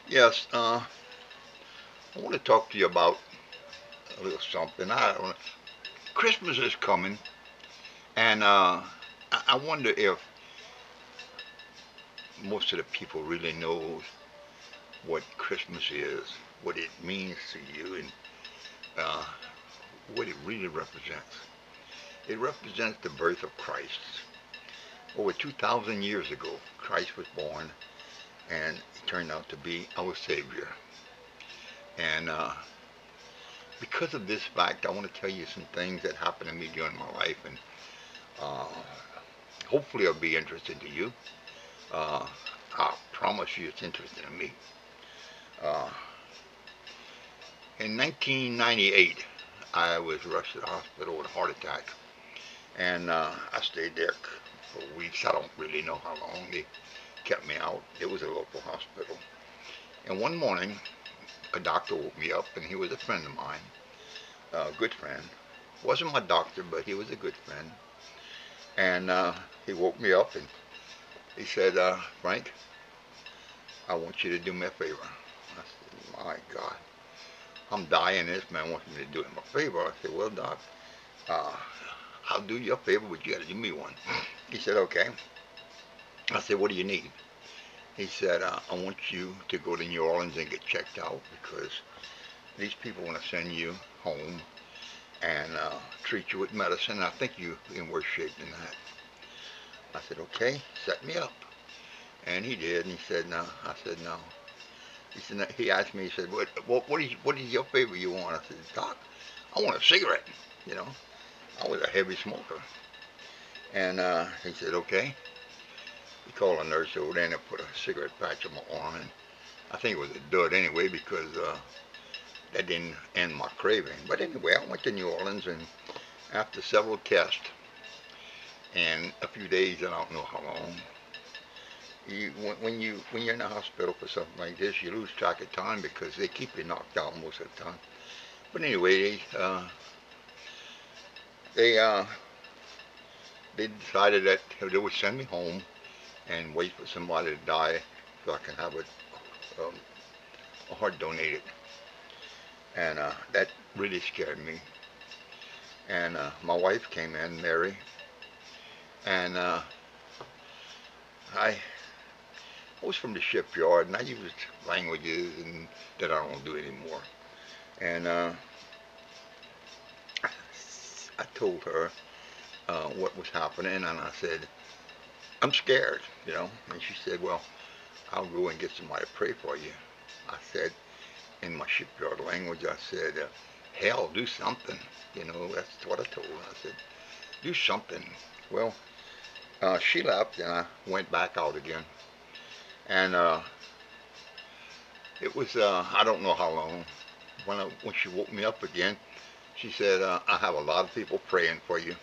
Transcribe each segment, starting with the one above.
Yes, I want to talk to you about a little something. I don't know. Christmas is coming, and I wonder if most of the people really know what Christmas is, what it means to you, and uh, what it really represents. It represents the birth of Christ. Over 2,000 years ago, Christ was born, and he turned out to be our Savior. And because of this fact, I want to tell you some things that happened to me during my life, and uh, hopefully it'll be interesting to you. Uh, I promise you it's interesting to me. Uh, in 1998, I was rushed to the hospital with a heart attack, and I stayed there for weeks. I don't really know how long. They kept me out. It was a local hospital. And one morning, a doctor woke me up, and he was a friend of mine, a good friend. Wasn't my doctor, but he was a good friend. And he woke me up and he said, Frank, I want you to do me a favor. I said, my God, I'm dying. This man wants me to do him a favor. I said, well, doc, uh, I'll do you a favor, but you got to do me one. He said, okay. I said, what do you need? He said, I want you to go to New Orleans and get checked out because these people want to send you home and treat you with medicine. I think you're in worse shape than that. I said, okay, set me up. And he did. And he said, no. I said, no. He said, no. He asked me, he said, what is your favor you want? I said, doc, I want a cigarette. You know, I was a heavy smoker. And he said, okay. He called a nurse over there and they put a cigarette patch on my arm. And I think it was a dud anyway because that didn't end my craving. But anyway, I went to New Orleans and after several tests and a few days, I don't know how long, when you're in the hospital for something like this, you lose track of time because they keep you knocked out most of the time. But anyway, they uh, they decided that they would send me home and wait for somebody to die so I can have a heart donated, and that really scared me. And my wife came in, Mary, and I was from the shipyard, and I used languages and that I don't do anymore. And I told her what was happening, and I said, I'm scared, you know. And she said, well, I'll go and get somebody to pray for you. I said, in my shipyard language, I said, hell, do something. You know, that's what I told her. I said, do something. Well, she left, and I went back out again. And it was, I don't know how long. When she woke me up again, she said, I have a lot of people praying for you.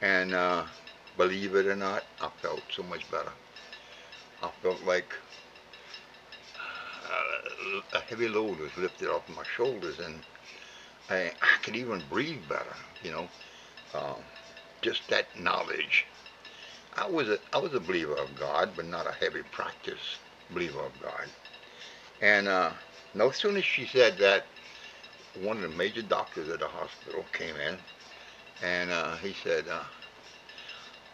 And believe it or not, I felt so much better. I felt like a heavy load was lifted off my shoulders, and I could even breathe better. You know, um, just that knowledge. I was a believer of God, but not a heavy practice believer of God. And no sooner she said that, one of the major doctors at the hospital came in, and he said,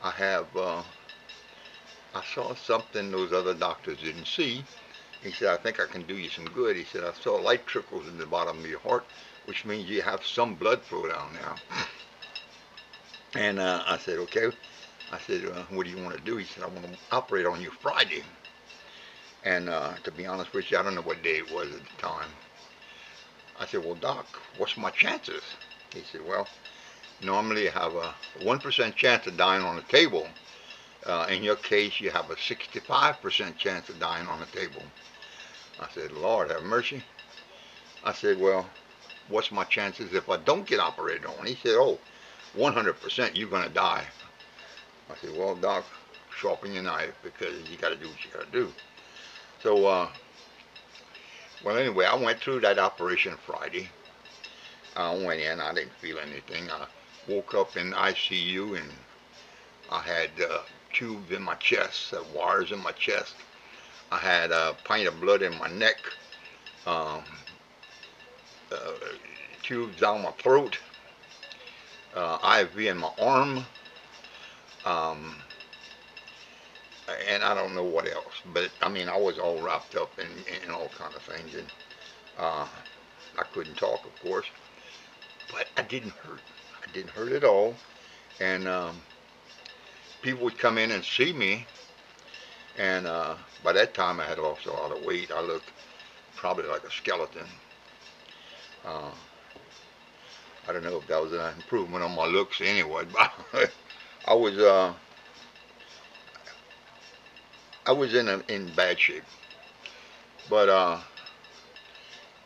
"I have, I saw something those other doctors didn't see." He said, I think I can do you some good. He said, I saw light trickles in the bottom of your heart, which means you have some blood flow down now. And I said, okay. I said, what do you want to do? He said, I want to operate on you Friday. And to be honest with you, I don't know what day it was at the time. I said, well, doc, what's my chances? He said, well, normally you have a 1% chance of dying on the table. In your case, you have a 65% chance of dying on the table. I said, Lord, have mercy. I said, well, what's my chances if I don't get operated on? He said, oh, 100% you're going to die. I said, well, doc, sharpen your knife because you got to do what you got to do. So, well, anyway, I went through that operation Friday. I went in, I didn't feel anything. I woke up in ICU and I had tubes in my chest, wires in my chest. I had a pint of blood in my neck, um, uh, tubes down my throat, IV in my arm, um, and I don't know what else. But I mean, I was all wrapped up in all kind of things, and uh, I couldn't talk, of course, but I didn't hurt. I didn't hurt at all, and people would come in and see me, and by that time I had lost a lot of weight. I looked probably like a skeleton. Uh, I don't know if that was an improvement on my looks anyway, but I was uh, I was in bad shape. But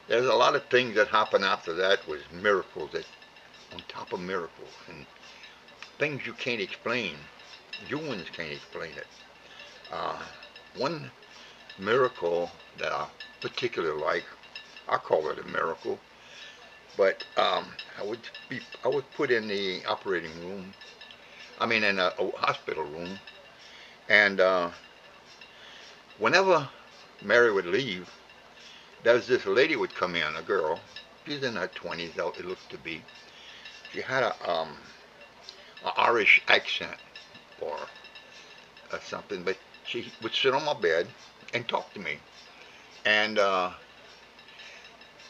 there's a lot of things that happened after that was miracles that on top of miracles and things you can't explain. Humans can't explain it. Uh, one miracle that I particularly like, I call it a miracle, but I would put in the operating room. I mean, in a hospital room, and whenever Mary would leave, there was this lady would come in, a girl. She's in her 20s, it looked to be. She had a Irish accent or something, but she would sit on my bed and talk to me. And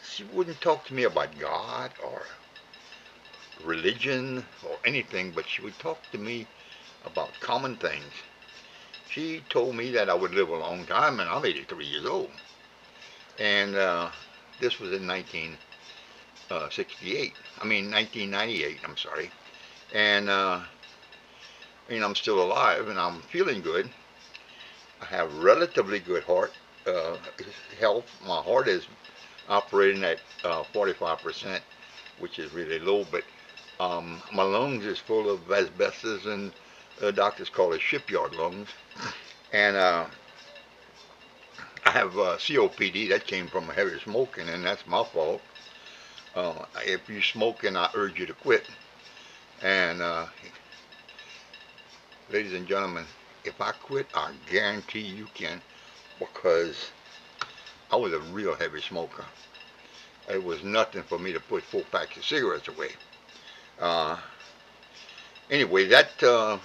she wouldn't talk to me about God or religion or anything, but she would talk to me about common things. She told me that I would live a long time, and I'm 83 years old. And this was in 1968. I mean, 1998, I'm sorry. And I'm still alive and I'm feeling good. I have relatively good heart uh, health. My heart is operating at 45%, which is really low, but my lungs is full of asbestos and doctors call it shipyard lungs. And I have COPD that came from heavy smoking, and that's my fault. If you smoking, I urge you to quit. And ladies and gentlemen, if I quit, I guarantee you can, because I was a real heavy smoker. It was nothing for me to put 4 packs of cigarettes away. Uh, anyway, that's a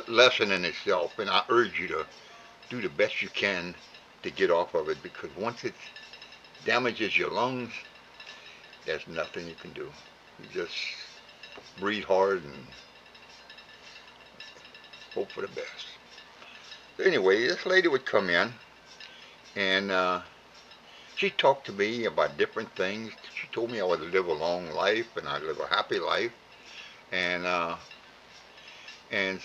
lesson in itself, and I urge you to do the best you can to get off of it, because once it damages your lungs, there's nothing you can do. You just breathe hard and hope for the best. So anyway, this lady would come in and she talked to me about different things. She told me I would live a long life and I'd live a happy life. And and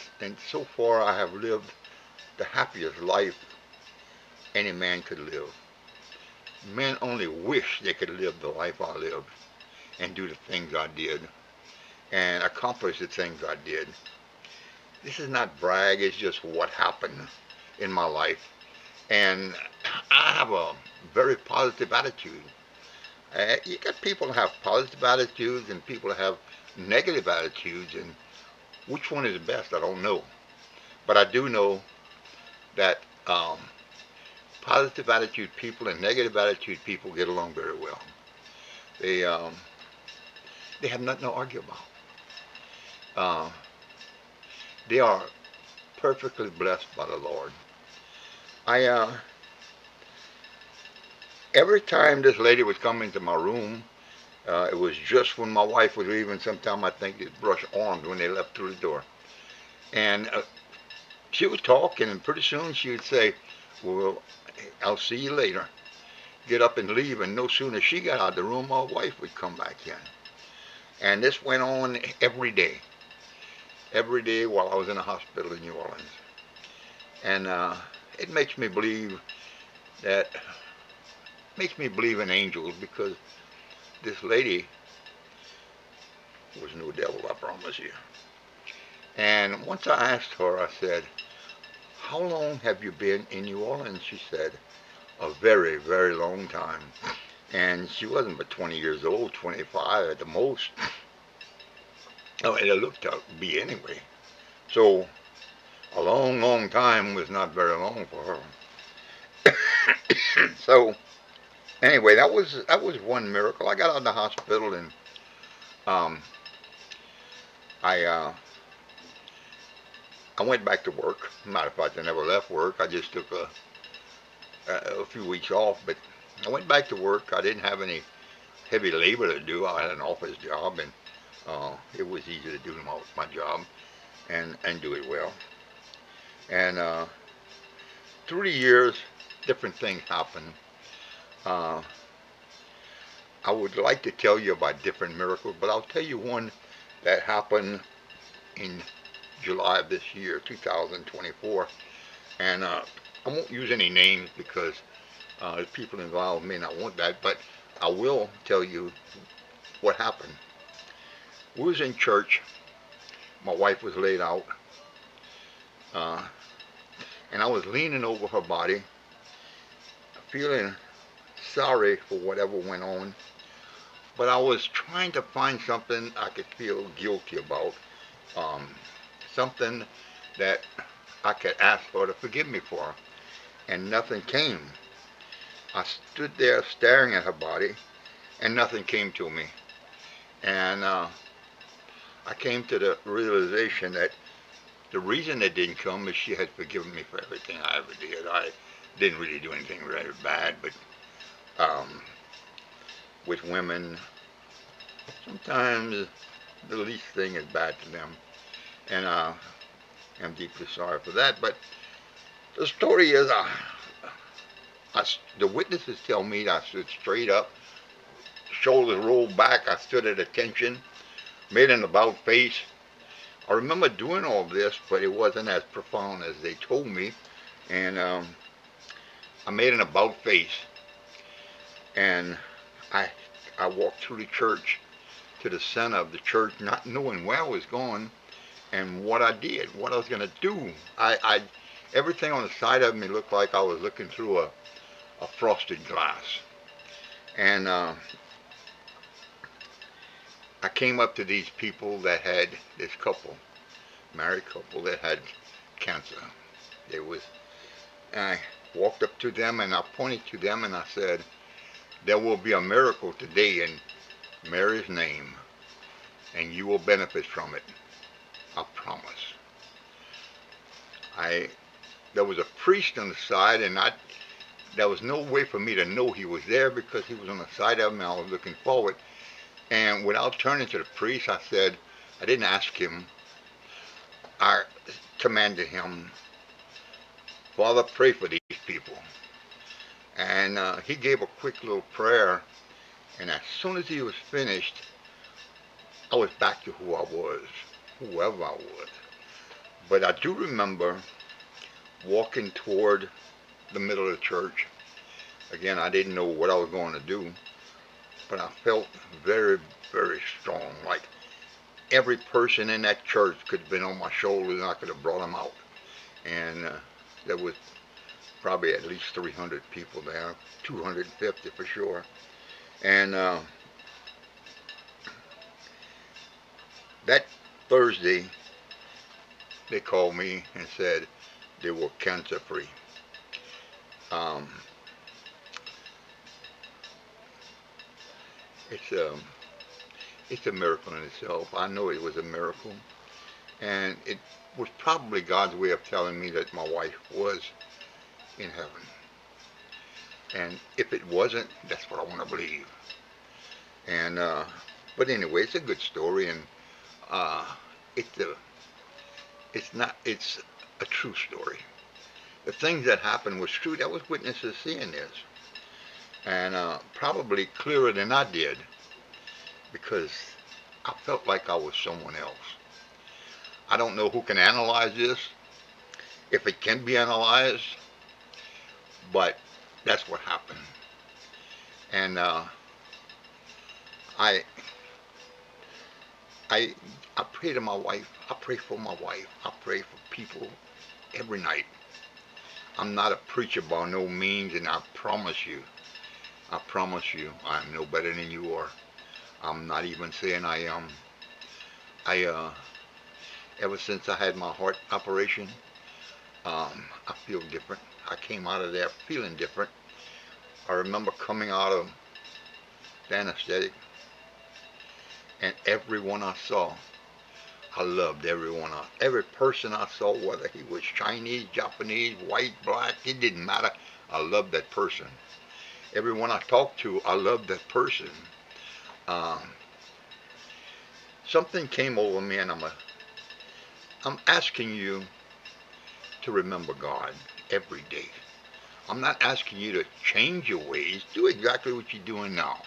so far I have lived the happiest life any man could live. Men only wish they could live the life I lived and do the things I did and accomplish the things I did. This is not brag, it's just what happened in my life. And I have a very positive attitude. You got people that have positive attitudes and people that have negative attitudes, and which one is the best, I don't know. But I do know that positive attitude people and negative attitude people get along very well. They um, they have nothing to argue about. Uh, they are perfectly blessed by the Lord. I Every time this lady would come into my room, it was just when my wife was leaving. Sometime I think they'd brush arms when they left through the door, and she would talk, and pretty soon she would say, "Well, I'll see you later." Get up and leave, and no sooner she got out of the room, my wife would come back in, and this went on every day while I was in a hospital in New Orleans, and it that makes me believe in angels, because this lady was no devil, I promise you. And once I asked her, I said, "How long have you been in New Orleans?" She said, "A very, very long time." And she wasn't but 20 years old, 25 at the most. Oh, and it looked to be anyway. So a long, long time was not very long for her. So anyway, that was one miracle. I got out of the hospital and um, I I went back to work. Matter of fact, I never left work. I just took a few weeks off, but I went back to work. I didn't have any heavy labor to do. I had an office job, and it was easy to do my job and do it well. And through the years, different things happened. Uh, I would like to tell you about different miracles, but I'll tell you one that happened in July of this year, 2024. And I won't use any names because the people involved may not want that, but I will tell you what happened. We was in church. My wife was laid out, uh, and I was leaning over her body, feeling sorry for whatever went on, but I was trying to find something I could feel guilty about, um, something that I could ask her to forgive me for, and nothing came. I stood there staring at her body, and nothing came to me. And I came to the realization that the reason it didn't come is she had forgiven me for everything I ever did. I didn't really do anything very bad, but um, with women, sometimes the least thing is bad to them. And I'm deeply sorry for that. But the story is, the witnesses tell me that I stood straight up, shoulders rolled back. I stood at attention, made an about face. I remember doing all this, but it wasn't as profound as they told me. And I made an about face, and I I walked through the church to the center of the church, not knowing where I was going and what I did, what I was going to do. I everything on the side of me looked like I was looking through a frosted glass. And I came up to these people that had this couple, married couple that had cancer. It was, and I walked up to them and I pointed to them and I said, "There will be a miracle today in Mary's name, and you will benefit from it. I promise." I There was a priest on the side, and there was no way for me to know he was there because he was on the side of me. I was looking forward, and without turning to the priest, I said, I didn't ask him. I commanded him, "Father, pray for these people." And he gave a quick little prayer, and as soon as he was finished, I was back to who I was, whoever I was. But I do remember walking toward the middle of the church. Again, I didn't know what I was going to do, but I felt very, very strong. Like every person in that church could have been on my shoulders and I could have brought them out. And there was probably at least 300 people there, 250 for sure. And that Thursday, they called me and said they were cancer free. Um, it's a it's a miracle in itself. I know it was a miracle, and it was probably God's way of telling me that my wife was in heaven. And if it wasn't, that's what I want to believe. And but anyway, it's a good story, and uh, it's a it's not it's a true story. The things that happened was true. That was witnesses seeing this, and probably clearer than I did because I felt like I was someone else. I don't know who can analyze this, if it can be analyzed, but that's what happened. And I I I pray to my wife. I pray for my wife. I pray for people every night. I'm not a preacher by no means, and I promise you, I'm no better than you are. I'm not even saying I am. I Ever since I had my heart operation, I feel different. I came out of there feeling different. I remember coming out of the anesthetic, and everyone I saw, I loved everyone. Every person I saw, whether he was Chinese, Japanese, white, black, it didn't matter. I loved that person. Everyone I talked to, I loved that person. Um, Something came over me, and I'm asking you to remember God every day. I'm not asking you to change your ways. Do exactly what you're doing now.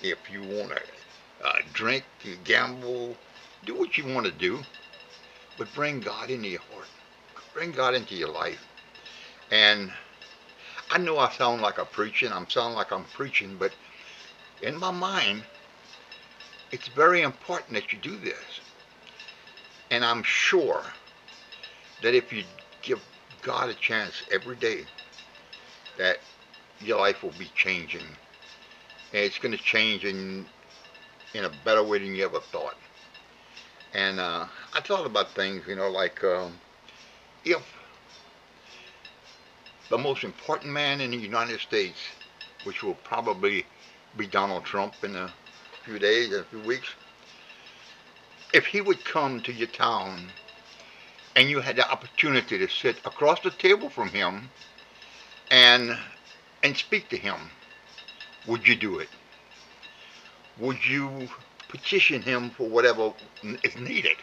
If you want to drink, you gamble, do what you want to do, but bring God into your heart. Bring God into your life. And I know I sound like I'm preaching. I'm sounding like I'm preaching, but in my mind, it's very important that you do this. And I'm sure that if you give God a chance every day, that your life will be changing. And it's going to change in a better way than you ever thought. And I thought about things, like if the most important man in the United States, which will probably be Donald Trump in a few days, a few weeks, if he would come to your town and you had the opportunity to sit across the table from him and speak to him, would you do it? Would you petition him for whatever is needed?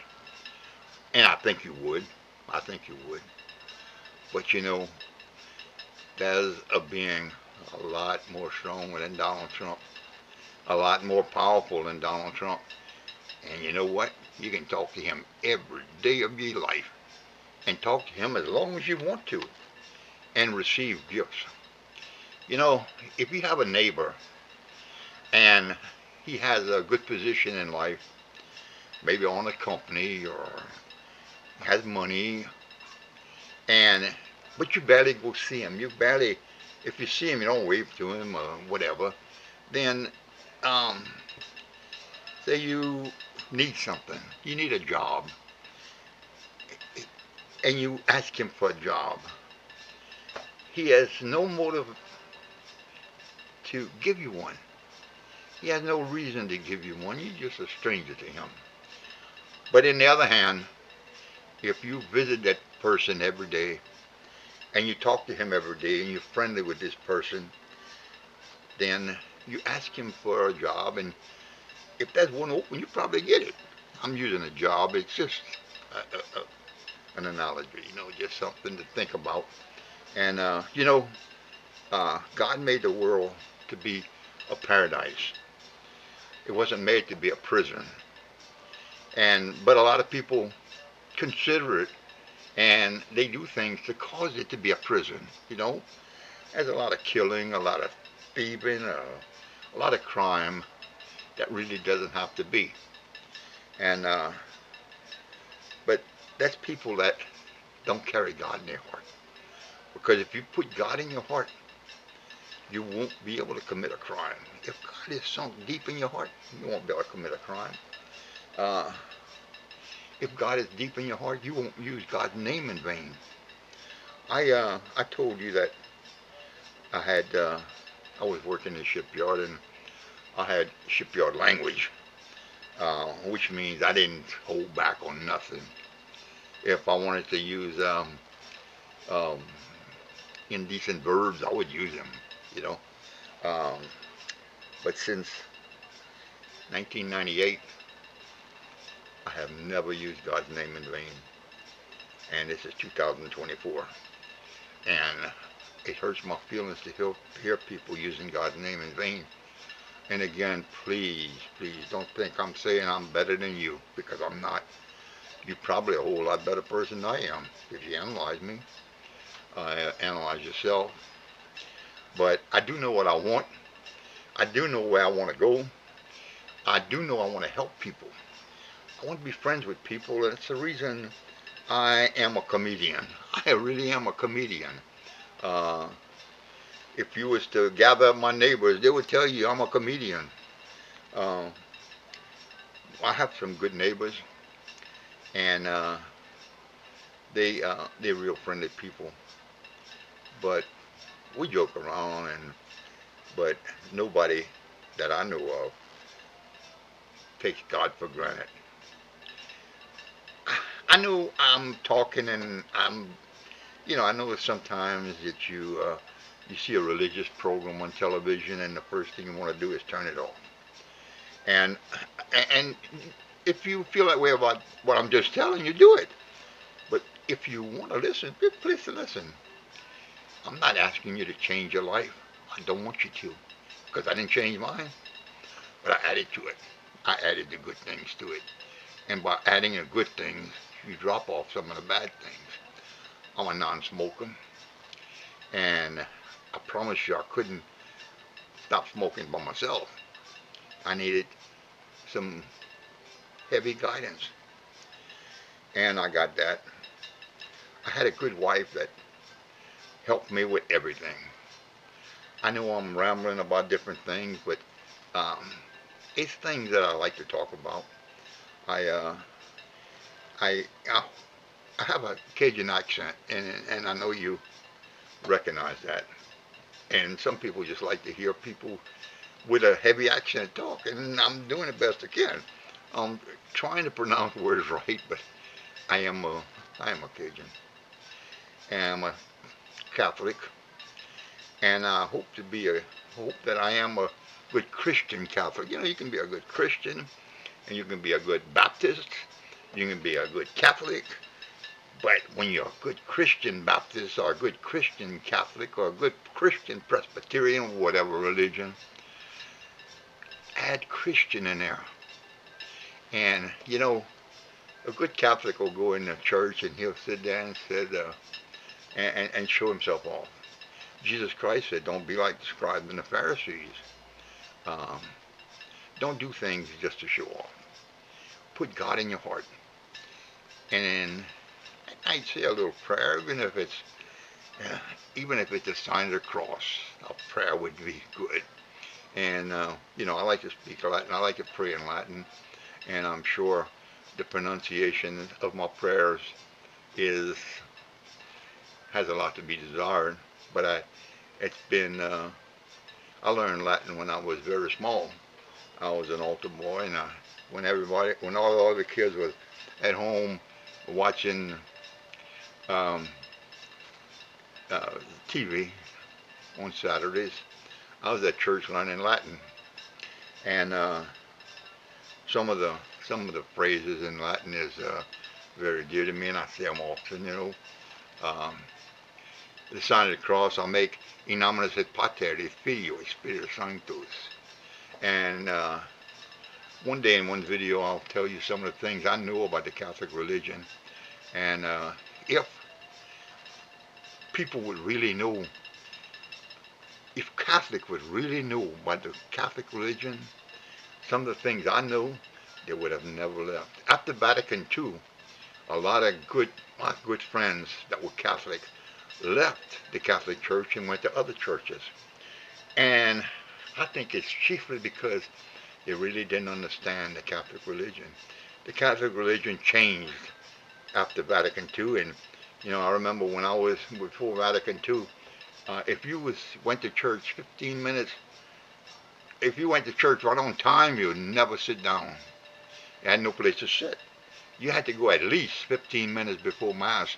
And I think you would. I think you would. But there's a being a lot more stronger than Donald Trump, a lot more powerful than Donald Trump. And you know what? You can talk to him every day of your life and talk to him as long as you want to and receive gifts. You know, if you have a neighbor and he has a good position in life, maybe on a company or has money, and but you barely go see him. You barely, if you see him, you don't wave to him or whatever. Then, um, say you need something, you need a job, and you ask him for a job. He has no motive to give you one. He has no reason to give you one. You're just a stranger to him. But in the other hand, if you visit that person every day and you talk to him every day and you're friendly with this person, then you ask him for a job, and if there's one open, you probably get it. I'm using a job. It's just an analogy, just something to think about. And, God made the world to be a paradise. It wasn't made to be a prison. But a lot of people consider it, and they do things to cause it to be a prison. There's a lot of killing, a lot of thieving, a lot of crime that really doesn't have to be. And but that's people that don't carry God in their heart. Because if you put God in your heart, you won't be able to commit a crime. If God is sunk deep in your heart, you won't be able to commit a crime. Uh, if God is deep in your heart, you won't use God's name in vain. I told you that I had I was working in a shipyard, and I had shipyard language, which means I didn't hold back on nothing. If I wanted to use um, indecent verbs, I would use them. You know. Um, but since 1998, I have never used God's name in vain, and this is 2024, and it hurts my feelings to hear people using God's name in vain. And again, please, please don't think I'm saying I'm better than you, because I'm not. You're probably a whole lot better person than I am if you analyze me, analyze yourself. But I do know what I want. I do know where I want to go. I do know I want to help people. I want to be friends with people, and it's the reason I am a comedian. I really am a comedian. Uh, if you was to gather up my neighbors, they would tell you I'm a comedian. Uh, I have some good neighbors, and they're real friendly people, but we joke around, and but nobody that I know of takes God for granted. I know I'm talking, and I know that sometimes that you see a religious program on television, and the first thing you want to do is turn it off. And and if you feel that way about what I'm just telling you, do it. But if you want to listen, please listen. I'm not asking you to change your life. I don't want you to, because I didn't change mine, but I added to it. I added the good things to it. And by adding the good things, you drop off some of the bad things. I'm a non-smoker, and I promise you I couldn't stop smoking by myself. I needed some heavy guidance, and I got that. I had a good wife that helped me with everything. I know I'm rambling about different things, but um, it's things that I like to talk about. I uh, I I have a Cajun accent, and I know you recognize that. And some people just like to hear people with a heavy accent talk, and I'm doing the best I can. I'm trying to pronounce words right, but I am a I am a Cajun, and I'm a Catholic, and I hope that I am a good Christian Catholic. You can be a good Christian, and you can be a good Baptist, you can be a good Catholic, but when you're a good Christian Baptist or a good Christian Catholic or a good Christian Presbyterian, whatever religion, add Christian in there. And a good Catholic will go in the church and he'll sit down and and show himself off. Jesus Christ said, "Don't be like the scribes and the Pharisees. Um, don't do things just to show off. Put God in your heart." And I'd say a little prayer, uh, even if it's a sign of the cross. A prayer would be good. And I like to speak Latin. I like to pray in Latin, and I'm sure the pronunciation of my prayers is has a lot to be desired. But it's been I learned Latin when I was very small. I was an altar boy, and when all the other kids was at home watching um, uh, TV on Saturdays, I was at church learning Latin, and some of the some of the phrases in Latin is very dear to me, and I say them often. Um, the sign of the cross I'll make in nomine et Pater et Filio et Spiritus Sanctus. And one day in one video I'll tell you some of the things I know about the Catholic religion, and if people would really know, if Catholic would really know about the Catholic religion, some of the things I know, they would have never left. After Vatican II, a lot of my good friends that were Catholic left the Catholic Church and went to other churches. And I think it's chiefly because they really didn't understand the Catholic religion. The Catholic religion changed after Vatican II, and I remember when I was before Vatican II, if you went to church 15 minutes, if you went to church right on time, you would never sit down. You had no place to sit. You had to go at least 15 minutes before Mass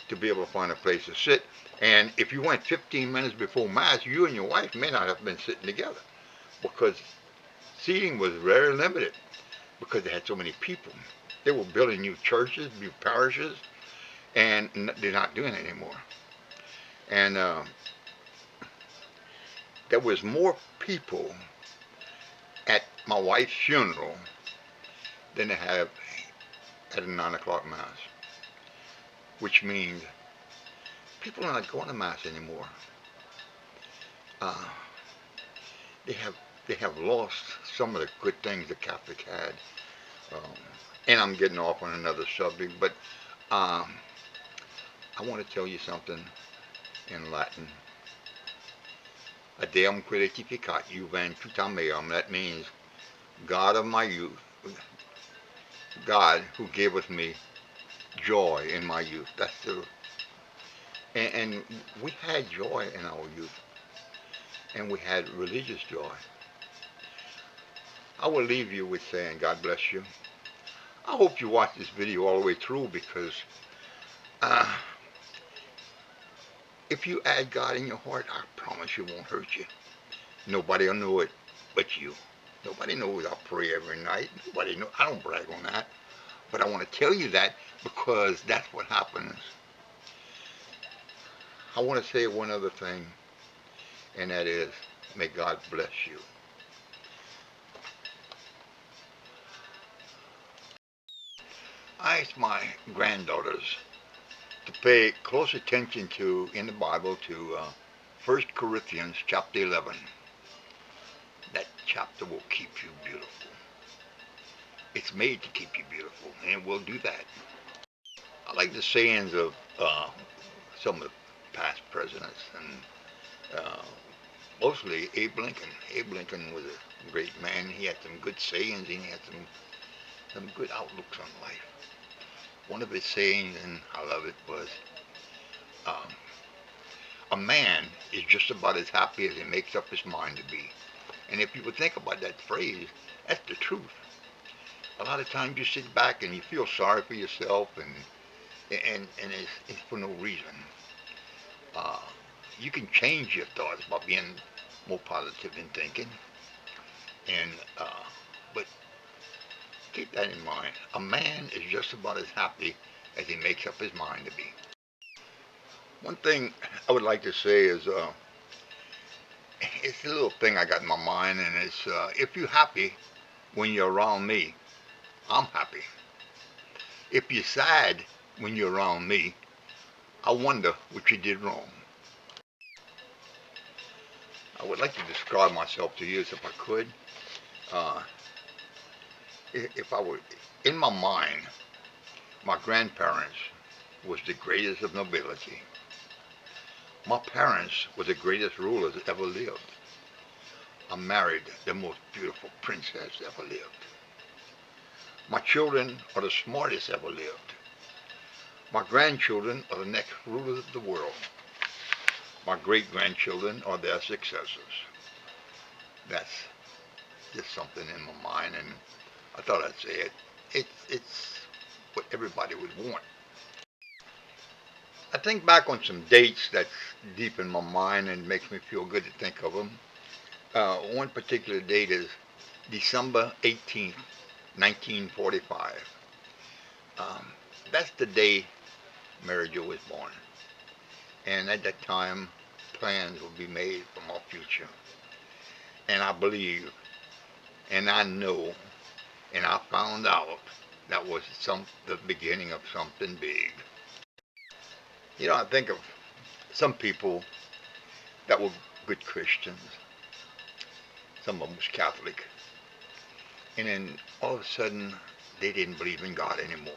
to be able to find a place to sit. And if you went 15 minutes before Mass, you and your wife may not have been sitting together because seating was very limited because they had so many people. They were building new churches, new parishes, and they're not doing it anymore. And there was more people at my wife's funeral than they have at a 9 o'clock Mass, which means people are not going to Mass anymore. Uh, they have they have lost some of the good things the Catholic had. Um, and I'm getting off on another subject, but um, I want to tell you something in Latin. Deum quilificat juventutem meam. That means God of my youth, God who giveth me joy in my youth. And we had joy in our youth, and we had religious joy. I will leave you with saying, God bless you. I hope you watch this video all the way through because uh, if you add God in your heart, I promise you won't hurt you. Nobody will know it but you. Nobody knows I pray every night. Nobody knows. I don't brag on that. But I want to tell you that because that's what happens. I want to say one other thing, and that is, may God bless you. I asked my granddaughters to pay close attention to, in the Bible, to 1 Corinthians chapter 11. That chapter will keep you beautiful. It's made to keep you beautiful, and it will do that. I like the sayings of some of the past presidents, and mostly Abe Lincoln. Abe Lincoln was a great man. He had some good sayings, and he had some good outlooks on life. One of his sayings, and I love it, was, um, a man is just about as happy as he makes up his mind to be. And if you would think about that phrase, that's the truth. A lot of times you sit back and you feel sorry for yourself, and it's for no reason. Uh, you can change your thoughts by being more positive in thinking, and but keep that in mind. A man is just about as happy as he makes up his mind to be. One thing I would like to say is, it's a little thing I got in my mind, and it's, if you're happy when you're around me, I'm happy. If you're sad when you're around me, I wonder what you did wrong. I would like to describe myself to you as if I could. Uh, if I were in my mind, my grandparents was the greatest of nobility. My parents were the greatest rulers that ever lived. I married the most beautiful princess ever lived. My children are the smartest ever lived. My grandchildren are the next rulers of the world. My great-grandchildren are their successors. That's just something in my mind, and I thought I'd say it. It's what everybody would want. I think back on some dates that's deep in my mind and makes me feel good to think of them. One particular date is December 18th, 1945. Um, that's the day Mary Jo was born. And at that time, plans would be made for my future. And I believe, and I know, and I found out that was the beginning of something big. You know, I think of some people that were good Christians. Some of them was Catholic. And then all of a sudden, they didn't believe in God anymore.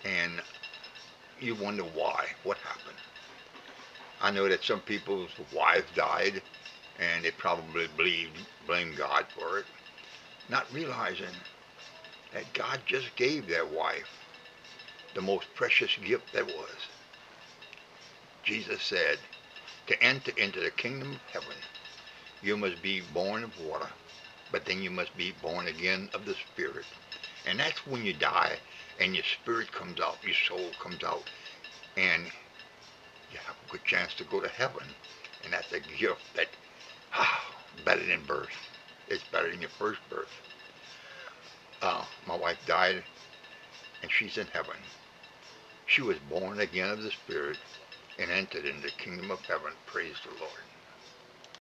And you wonder why, what happened. I know that some people's wives died, and they probably blamed God for it, not realizing that God just gave their wife the most precious gift there was. Jesus said, to enter into the kingdom of heaven, you must be born of water, but then you must be born again of the Spirit. And that's when you die and your spirit comes out, your soul comes out, and you have a good chance to go to heaven. And that's a gift that, better than birth. It's better than your first birth. My wife died, and she's in heaven. She was born again of the Spirit and entered into the kingdom of heaven. Praise the Lord.